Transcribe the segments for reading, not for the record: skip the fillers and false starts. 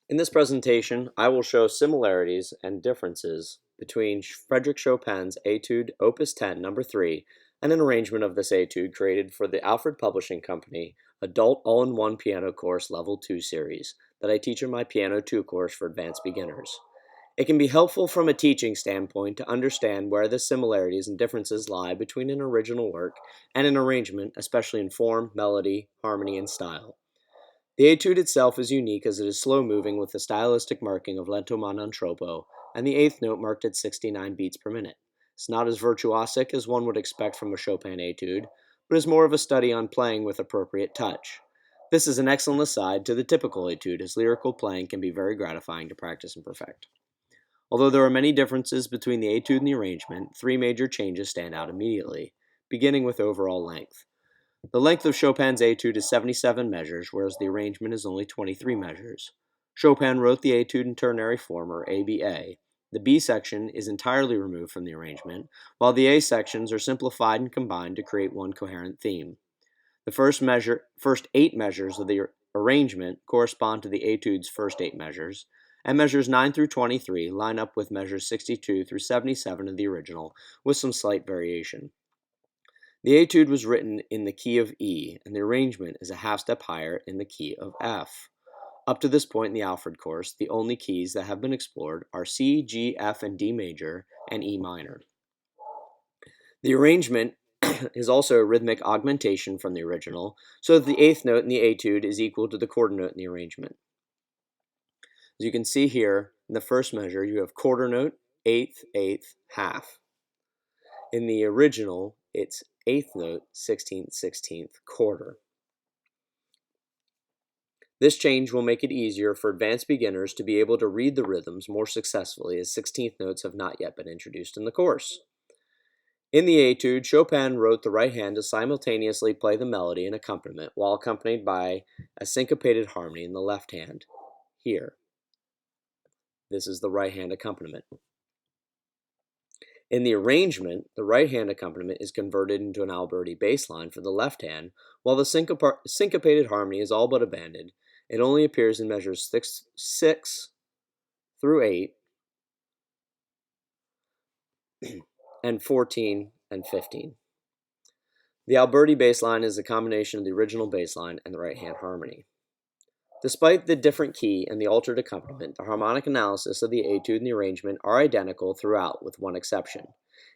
In this presentation, I will show similarities and differences between Frédéric Chopin's Etude Opus 10 No. 3 and an arrangement of this etude created for the Alfred Publishing Company Adult All-in-One Piano Course Level 2 series that I teach in my Piano 2 course for advanced beginners. It can be helpful from a teaching standpoint to understand where the similarities and differences lie between an original work and an arrangement, especially in form, melody, harmony, and style. The etude itself is unique as it is slow-moving with the stylistic marking of lento ma non troppo, and the eighth note marked at 69 beats per minute. It's not as virtuosic as one would expect from a Chopin etude, but is more of a study on playing with appropriate touch. This is an excellent aside to the typical etude, as lyrical playing can be very gratifying to practice and perfect. Although there are many differences between the etude and the arrangement, three major changes stand out immediately, beginning with overall length. The length of Chopin's etude is 77 measures, whereas the arrangement is only 23 measures. Chopin wrote the etude in ternary form, or ABA. The B section is entirely removed from the arrangement, while the A sections are simplified and combined to create one coherent theme. The first 8 measures of the arrangement correspond to the etude's first 8 measures, and measures 9 through 23 line up with measures 62 through 77 of the original, with some slight variation. The etude was written in the key of E, and the arrangement is a half step higher in the key of F. Up to this point in the Alfred course, the only keys that have been explored are C, G, F, and D major, and E minor. The arrangement is also a rhythmic augmentation from the original, so that the eighth note in the etude is equal to the quarter note in the arrangement. As you can see here, in the first measure, you have quarter note, eighth, eighth, half. In the original, it's eighth note, 16th, 16th, quarter. This change will make it easier for advanced beginners to be able to read the rhythms more successfully, as 16th notes have not yet been introduced in the course. In the etude, Chopin wrote the right hand to simultaneously play the melody and accompaniment while accompanied by a syncopated harmony in the left hand. Here. This is the right hand accompaniment. In the arrangement, the right hand accompaniment is converted into an Alberti bass line for the left hand, while the syncopated harmony is all but abandoned. It only appears in measures 6 through 8 and 14 and 15. The Alberti bass line is a combination of the original bass line and the right hand harmony. Despite the different key and the altered accompaniment, the harmonic analysis of the etude and the arrangement are identical throughout, with one exception.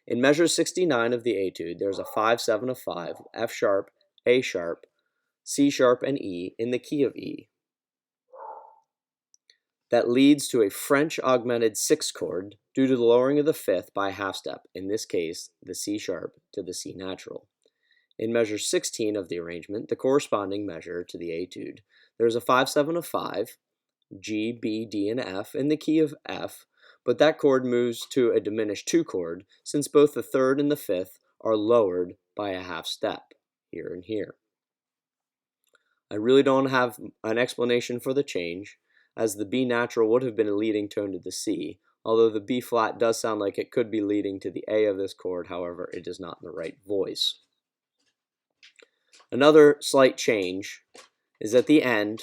In measure 69 of the etude, there is a 5-7 of 5, F sharp, A sharp, C sharp, and E in the key of E. That leads to a French augmented 6th chord due to the lowering of the 5th by a half step, in this case, the C sharp to the C natural. In measure 16 of the arrangement, the corresponding measure to the etude, there is a 5-7 of 5, G, B, D, and F in the key of F, but that chord moves to a diminished 2 chord since both the 3rd and the 5th are lowered by a half step, here and here. I really don't have an explanation for the change, as the B natural would have been a leading tone to the C, although the B flat does sound like it could be leading to the A of this chord, however, it is not in the right voice. Another slight change is at the end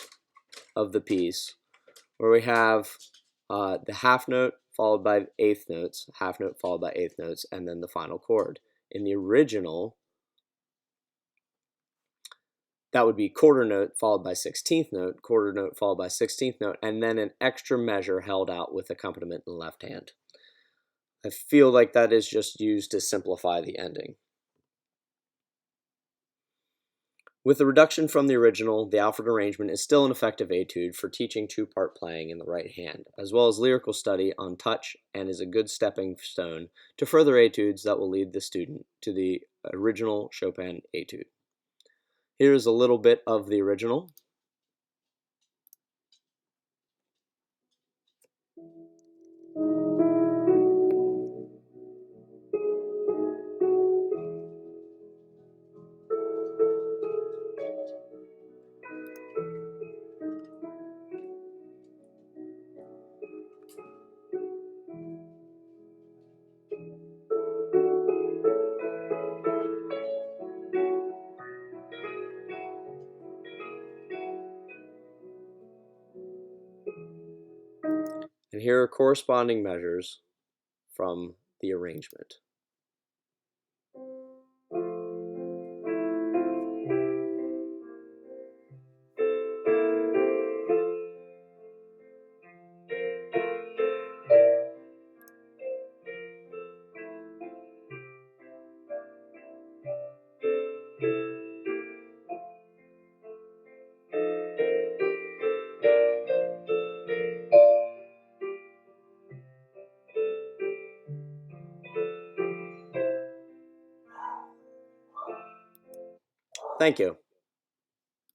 of the piece, where we have the half note followed by eighth notes, half note followed by eighth notes, and then the final chord. In the original, that would be quarter note followed by 16th note, quarter note followed by 16th note, and then an extra measure held out with accompaniment in the left hand. I feel like that is just used to simplify the ending. With the reduction from the original, the Alfred arrangement is still an effective etude for teaching two-part playing in the right hand, as well as lyrical study on touch, and is a good stepping stone to further etudes that will lead the student to the original Chopin etude. Here is a little bit of the original. And here are corresponding measures from the arrangement. Thank you.